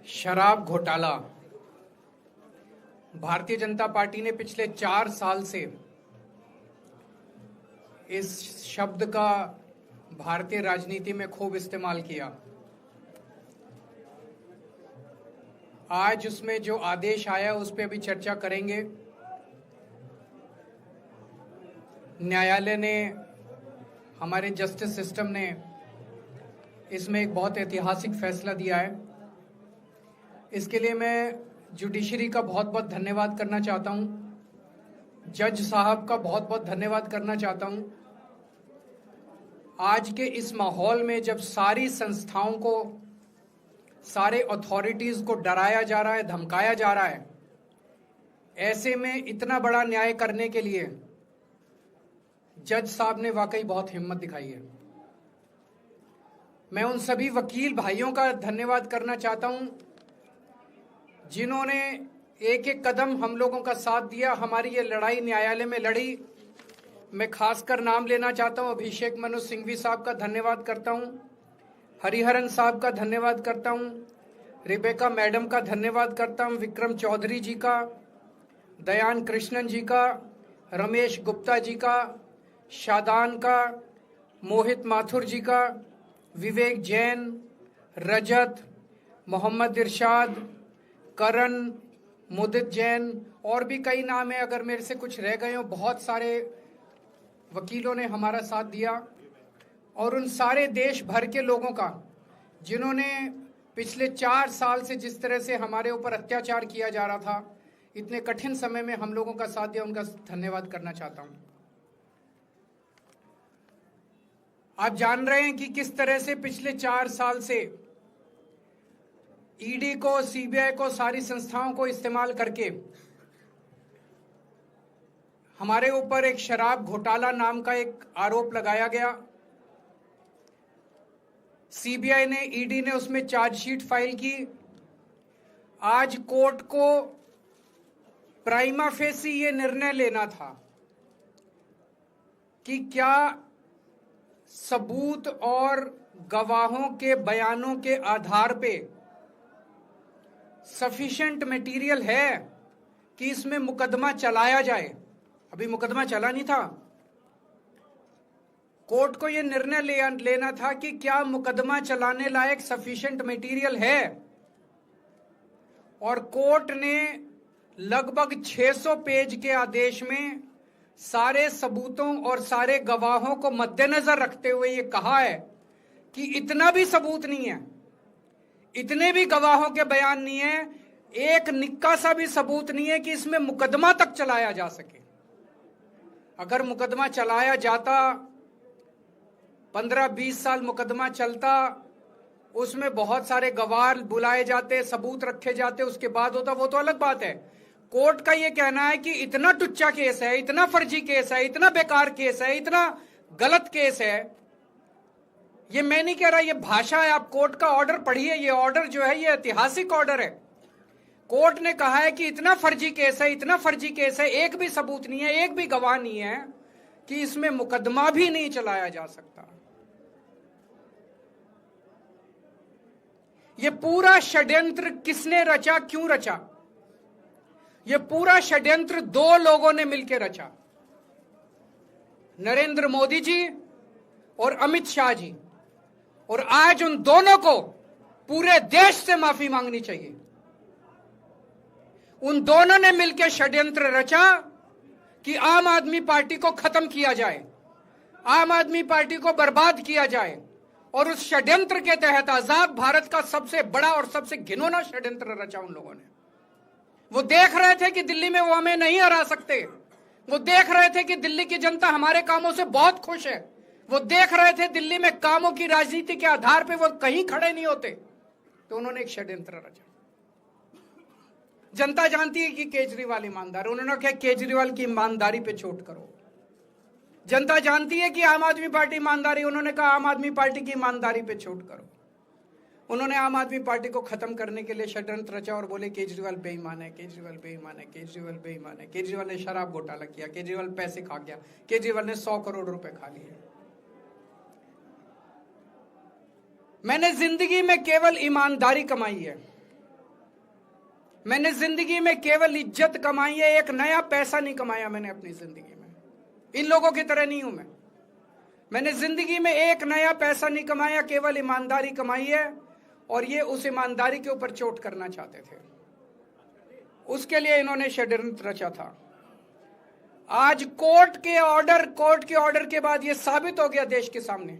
शराब घोटाला। भारतीय जनता पार्टी ने पिछले 4 साल से इस शब्द का भारतीय राजनीति में खूब इस्तेमाल किया। आज उसमें जो आदेश आया उस पर भी चर्चा करेंगे। न्यायालय ने, हमारे जस्टिस सिस्टम ने इसमें एक बहुत ऐतिहासिक फैसला दिया है। इसके लिए मैं जुडिशरी का बहुत बहुत धन्यवाद करना चाहता हूं, जज साहब का बहुत बहुत धन्यवाद करना चाहता हूं। आज के इस माहौल में जब सारी संस्थाओं को, सारे अथॉरिटीज को डराया जा रहा है, धमकाया जा रहा है, ऐसे में इतना बड़ा न्याय करने के लिए जज साहब ने वाकई बहुत हिम्मत दिखाई है। मैं उन सभी वकील भाइयों का धन्यवाद करना चाहता हूं जिन्होंने एक एक कदम हम लोगों का साथ दिया, हमारी ये लड़ाई न्यायालय में लड़ी। मैं खासकर नाम लेना चाहता हूं, अभिषेक मनु सिंघवी साहब का धन्यवाद करता हूं, हरिहरन साहब का धन्यवाद करता हूं, रिबेका मैडम का धन्यवाद करता हूं, विक्रम चौधरी जी का, दयान कृष्णन जी का, रमेश गुप्ता जी का, शादान का, मोहित माथुर जी का, विवेक जैन, रजत, मोहम्मद इरशाद, करण, मुदित जैन, और भी कई नाम है, अगर मेरे से कुछ रह गए हो। बहुत सारे वकीलों ने हमारा साथ दिया, और उन सारे देश भर के लोगों का जिन्होंने पिछले 4 साल से जिस तरह से हमारे ऊपर अत्याचार किया जा रहा था, इतने कठिन समय में हम लोगों का साथ दिया, उनका धन्यवाद करना चाहता हूं। आप जान रहे हैं कि किस तरह से पिछले 4 साल से ईडी को, सीबीआई को, सारी संस्थाओं को इस्तेमाल करके हमारे ऊपर एक शराब घोटाला नाम का एक आरोप लगाया गया। सीबीआई ने, ईडी ने उसमें चार्जशीट फाइल की। आज कोर्ट को प्राइमा फेसी ये निर्णय लेना था कि क्या सबूत और गवाहों के बयानों के आधार पे सफिशिएंट मटेरियल है कि इसमें मुकदमा चलाया जाए। अभी मुकदमा चला नहीं था। कोर्ट को यह निर्णय लेना था कि क्या मुकदमा चलाने लायक सफिशिएंट मटेरियल है, और कोर्ट ने लगभग 600 पेज के आदेश में सारे सबूतों और सारे गवाहों को मद्देनजर रखते हुए यह कहा है कि इतना भी सबूत नहीं है, इतने भी गवाहों के बयान नहीं है, एक निक्का सा भी सबूत नहीं है कि इसमें मुकदमा तक चलाया जा सके। अगर मुकदमा चलाया जाता, 15-20 साल मुकदमा चलता, उसमें बहुत सारे गवाह बुलाए जाते, सबूत रखे जाते, उसके बाद होता, वो तो अलग बात है। कोर्ट का यह कहना है कि इतना टुच्चा केस है, इतना फर्जी केस है, इतना बेकार केस है, इतना गलत केस है। ये मैं नहीं कह रहा, ये भाषा है। आप कोर्ट का ऑर्डर पढ़िए। ये ऑर्डर जो है ये ऐतिहासिक ऑर्डर है। कोर्ट ने कहा है कि इतना फर्जी केस है, इतना फर्जी केस है, एक भी सबूत नहीं है, एक भी गवाह नहीं है कि इसमें मुकदमा भी नहीं चलाया जा सकता। ये पूरा षड्यंत्र किसने रचा, क्यों रचा? ये पूरा षड्यंत्र 2 लोगों ने मिलकर रचा, नरेंद्र मोदी जी और अमित शाह जी। और आज उन दोनों को पूरे देश से माफी मांगनी चाहिए। उन दोनों ने मिलकर षड्यंत्र रचा कि आम आदमी पार्टी को खत्म किया जाए, आम आदमी पार्टी को बर्बाद किया जाए, और उस षड्यंत्र के तहत आजाद भारत का सबसे बड़ा और सबसे घिनौना षड्यंत्र रचा उन लोगों ने। वो देख रहे थे कि दिल्ली में वो हमें नहीं हरा सकते। वो देख रहे थे कि दिल्ली की जनता हमारे कामों से बहुत खुश है। वो देख रहे थे दिल्ली में कामों की राजनीति के आधार पे वो कहीं खड़े नहीं होते, तो उन्होंने एक षड्यंत्र रचा। जनता जानती है कि केजरीवाल ईमानदार, उन्होंने कहा केजरीवाल की ईमानदारी पे चोट करो। जनता जानती है कि आम आदमी पार्टी ईमानदारी, उन्होंने कहा आम आदमी पार्टी की ईमानदारी पे चोट करो। उन्होंने आम आदमी पार्टी को खत्म करने के लिए षड्यंत्र रचा और बोले केजरीवाल बेईमान है, केजरीवाल बेईमान है, केजरीवाल बेईमान है, केजरीवाल ने शराब घोटाला किया, केजरीवाल पैसे खा गया, केजरीवाल ने 100 करोड़ रुपए खा लिए। मैंने जिंदगी में केवल ईमानदारी कमाई है। मैंने जिंदगी में केवल इज्जत कमाई है, एक नया पैसा नहीं कमाया मैंने अपनी जिंदगी में। इन लोगों की तरह नहीं हूं मैं। मैंने जिंदगी में एक नया पैसा नहीं कमाया, केवल ईमानदारी कमाई है। और ये उस ईमानदारी के ऊपर चोट करना चाहते थे, उसके लिए इन्होंने षड्यंत्र रचा था। आज कोर्ट के ऑर्डर के बाद यह साबित हो गया देश के सामने,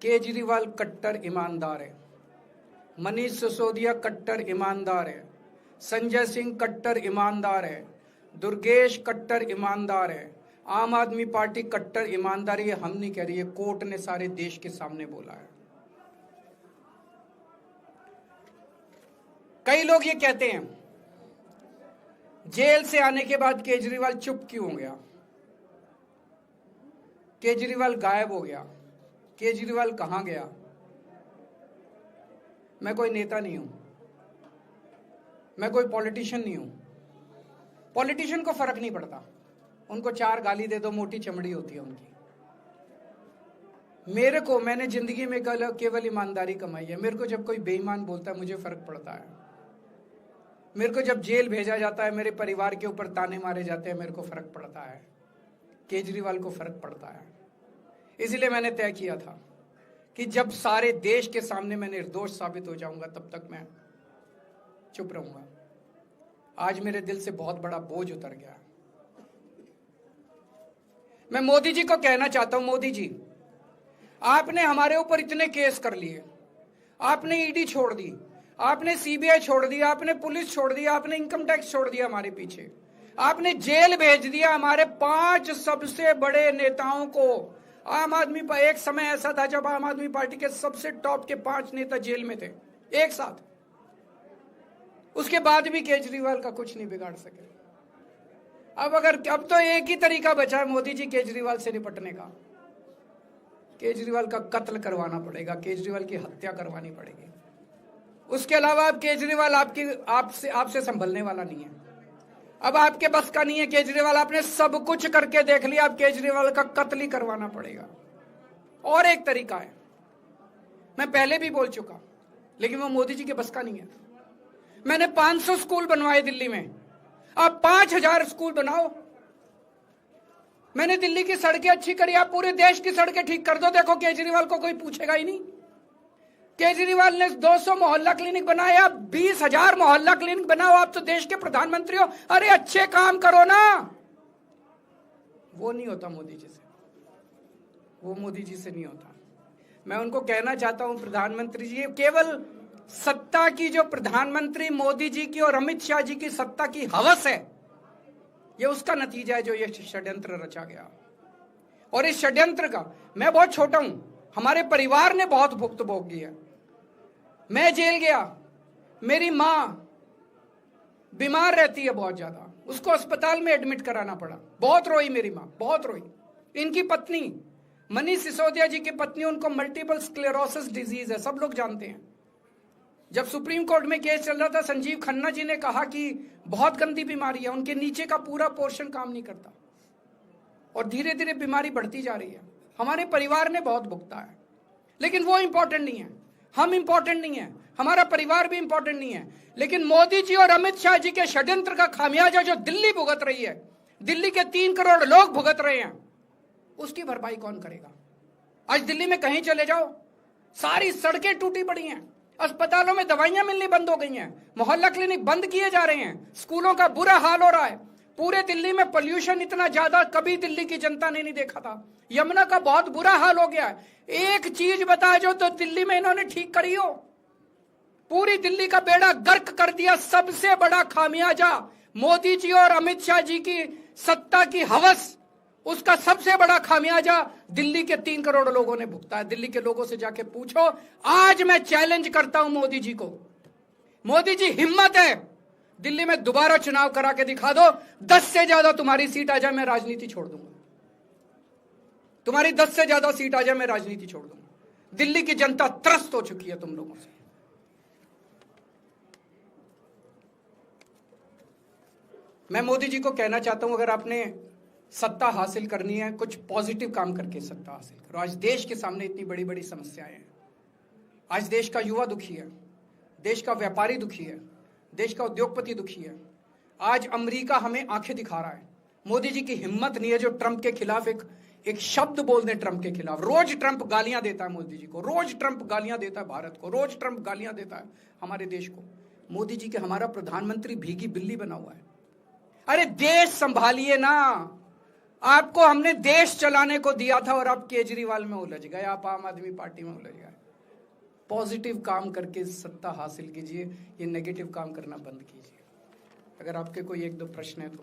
केजरीवाल कट्टर ईमानदार है, मनीष सिसोदिया कट्टर ईमानदार है, संजय सिंह कट्टर ईमानदार है, दुर्गेश कट्टर ईमानदार है, आम आदमी पार्टी कट्टर ईमानदारी है। हम नहीं कह रही है, कोर्ट ने सारे देश के सामने बोला है। कई लोग ये कहते हैं जेल से आने के बाद केजरीवाल चुप क्यों हो गया, केजरीवाल गायब हो गया, केजरीवाल कहां गया। मैं कोई नेता नहीं हूं, मैं कोई पॉलिटिशियन नहीं हूं। पॉलिटिशियन को फर्क नहीं पड़ता, उनको 4 गाली दे दो, मोटी चमड़ी होती है उनकी। मैंने जिंदगी में केवल ईमानदारी कमाई है। मेरे को जब कोई बेईमान बोलता है मुझे फर्क पड़ता है। मेरे को जब जेल भेजा जाता है, मेरे परिवार के ऊपर ताने मारे जाते हैं, मेरे को फर्क पड़ता है। केजरीवाल को फर्क पड़ता है। इसलिए मैंने तय किया था कि जब सारे देश के सामने मैं निर्दोष साबित हो जाऊंगा तब तक मैं चुप रहूंगा। आज मेरे दिल से बहुत बड़ा बोझ उतर गया। मैं मोदी जी को कहना चाहता हूं, मोदी जी आपने हमारे ऊपर इतने केस कर लिए, आपने ईडी छोड़ दी, आपने सीबीआई छोड़ दी, आपने पुलिस छोड़ दी, आपने इनकम टैक्स छोड़ दिया हमारे पीछे, आपने जेल भेज दिया हमारे 5 सबसे बड़े नेताओं को। आम आदमी पर एक समय ऐसा था जब आम आदमी पार्टी के सबसे टॉप के 5 नेता जेल में थे एक साथ। उसके बाद भी केजरीवाल का कुछ नहीं बिगाड़ सके। अब तो एक ही तरीका बचा है मोदी जी केजरीवाल से निपटने का, केजरीवाल का कत्ल करवाना पड़ेगा, केजरीवाल की हत्या करवानी पड़ेगी। उसके अलावा अब केजरीवाल आपसे संभलने वाला नहीं है। अब आपके बस का नहीं है केजरीवाल, आपने सब कुछ करके देख लिया, अब केजरीवाल का कत्ल ही करवाना पड़ेगा। और एक तरीका है, मैं पहले भी बोल चुका, लेकिन वो मोदी जी के बस का नहीं है। मैंने 500 स्कूल बनवाए दिल्ली में, आप 5000 स्कूल बनाओ। मैंने दिल्ली की सड़कें अच्छी करी, आप पूरे देश की सड़कें ठीक कर दो, देखो केजरीवाल को कोई पूछेगा ही नहीं। केजरीवाल ने 200 मोहल्ला क्लिनिक बनाए, आप 20,000 मोहल्ला क्लिनिक बनाओ। आप तो देश के प्रधानमंत्री हो, अरे अच्छे काम करो ना। वो नहीं होता मोदी जी से, वो मोदी जी से नहीं होता। मैं उनको कहना चाहता हूं, प्रधानमंत्री जी, केवल सत्ता की जो प्रधानमंत्री मोदी जी की और अमित शाह जी की सत्ता की हवस है, ये उसका नतीजा है जो ये षड्यंत्र रचा गया। और इस षड्यंत्र का मैं बहुत छोटा हूं, हमारे परिवार ने बहुत भुगत भोगी है। मैं जेल गया, मेरी मां बीमार रहती है बहुत ज्यादा, उसको अस्पताल में एडमिट कराना पड़ा, बहुत रोई मेरी मां, बहुत रोई। इनकी पत्नी मनीष सिसोदिया जी की पत्नी, उनको मल्टीपल स्क्लेरोसिस डिजीज है, सब लोग जानते हैं। जब सुप्रीम कोर्ट में केस चल रहा था, संजीव खन्ना जी ने कहा कि बहुत गंदी बीमारी है, उनके नीचे का पूरा पोर्शन काम नहीं करता और धीरे धीरे बीमारी बढ़ती जा रही है। हमारे परिवार ने बहुत भुगता है, लेकिन वो इंपॉर्टेंट नहीं है, हम इंपॉर्टेंट नहीं है, हमारा परिवार भी इंपॉर्टेंट नहीं है। लेकिन मोदी जी और अमित शाह जी के षड्यंत्र का खामियाजा जो दिल्ली भुगत रही है, दिल्ली के 3 करोड़ लोग भुगत रहे हैं, उसकी भरपाई कौन करेगा। आज दिल्ली में कहीं चले जाओ, सारी सड़कें टूटी पड़ी हैं, अस्पतालों में दवाइयां मिलनी बंद हो गई हैं, मोहल्ला क्लिनिक बंद किए जा रहे हैं, स्कूलों का बुरा हाल हो रहा है। पूरे दिल्ली में पोल्यूशन इतना ज्यादा कभी दिल्ली की जनता ने नहीं देखा था। यमुना का बहुत बुरा हाल हो गया है। एक चीज बता जो तो दिल्ली में इन्होंने ठीक करी हो, पूरी दिल्ली का बेड़ा गर्क कर दिया। सबसे बड़ा खामियाजा मोदी जी और अमित शाह जी की सत्ता की हवस, उसका सबसे बड़ा खामियाजा दिल्ली के 3 करोड़ लोगों ने भुगता है। दिल्ली के लोगों से जाके पूछो। आज मैं चैलेंज करता हूं मोदी जी को, मोदी जी हिम्मत है दिल्ली में दोबारा चुनाव करा के दिखा दो, 10 से ज्यादा तुम्हारी सीट आ जाए, मैं राजनीति छोड़ दूंगा। तुम्हारी 10 से ज्यादा सीट आ जाए, मैं राजनीति छोड़ दूंगा। दिल्ली की जनता त्रस्त हो चुकी है तुम लोगों से। मैं मोदी जी को कहना चाहता हूं, अगर आपने सत्ता हासिल करनी है, कुछ पॉजिटिव काम करके सत्ता हासिल करो। आज देश के सामने इतनी बड़ी बड़ी समस्याएं हैं। आज देश का युवा दुखी है, देश का व्यापारी दुखी है, देश का उद्योगपति दुखी है। आज अमेरिका हमें आंखें दिखा रहा है। मोदी जी की हिम्मत नहीं है जो ट्रंप के खिलाफ एक शब्द बोल दें। ट्रंप के खिलाफ रोज ट्रंप गालियां देता है मोदी जी को, रोज ट्रंप गालियां देता है भारत को, रोज ट्रंप गालियां देता है हमारे देश को। मोदी जी के हमारा प्रधानमंत्री भीगी बिल्ली बना हुआ है। अरे देश संभालिए ना, आपको हमने देश चलाने को दिया था और आप केजरीवाल में उलझ गए, आप आम आदमी पार्टी में उलझ गए। पॉजिटिव काम करके सत्ता हासिल कीजिए, ये नेगेटिव काम करना बंद कीजिए। अगर आपके कोई एक दो प्रश्न है तो।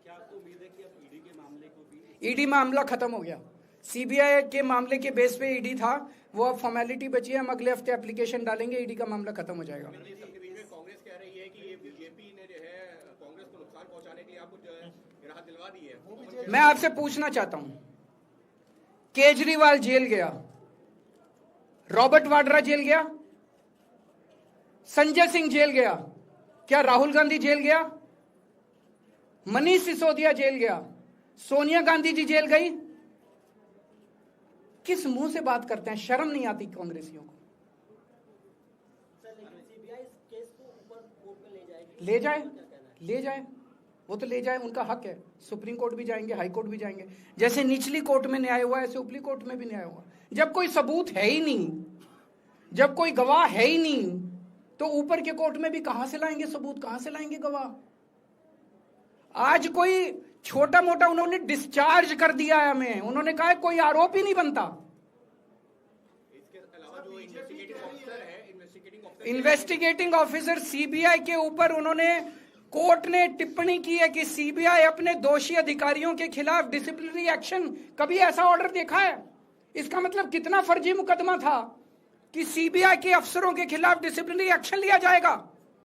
क्या आपको उम्मीद है कि अब ईडी के मामले को भी? ईडी मामला खत्म हो गया। सीबीआई के मामले के बेस पे ईडी था, वो अब फॉर्मेलिटी बची है। हम अगले हफ्ते एप्लीकेशन डालेंगे, ईडी का मामला खत्म हो जाएगा। कांग्रेस कह रही है कि ये बीजेपी ने जो है कांग्रेस को नुकसान पहुंचाने के लिए आपको जो है राहत दिलवा दी है। मैं आपसे पूछना चाहता हूं, केजरीवाल जेल गया, रॉबर्ट वाड्रा जेल गया, संजय सिंह जेल गया, क्या राहुल गांधी जेल गया, मनीष सिसोदिया जेल गया, सोनिया गांधी जी जेल गई? किस मुंह से बात करते हैं? शर्म नहीं आती कांग्रेसियों को? ले जाए, वो तो ले जाए, उनका हक है। सुप्रीम कोर्ट भी जाएंगे, हाई कोर्ट भी जाएंगे। जैसे निचली कोर्ट में न्याय हुआ, ऐसे ऊपरी कोर्ट में भी न्याय हुआ। जब कोई सबूत है ही नहीं, जब कोई गवाह है ही नहीं, तो ऊपर के कोर्ट में भी कहां से लाएंगे सबूत, कहां से लाएंगे गवाह? आज कोई छोटा मोटा उन्होंने डिस्चार्ज कर दिया है हमें, उन्होंने कहा है कोई आरोप ही नहीं बनता। इसके अलावा जो इन्वेस्टिगेटिंग ऑफिसर है, इन्वेस्टिगेटिंग ऑफिसर सीबीआई के ऊपर उन्होंने, कोर्ट ने टिप्पणी की है कि सीबीआई अपने दोषी अधिकारियों के खिलाफ डिसिप्लिनरी एक्शन, कभी ऐसा ऑर्डर देखा है? इसका मतलब कितना फर्जी मुकदमा था कि सीबीआई के अफसरों के खिलाफ डिसिप्लिनरी एक्शन लिया जाएगा।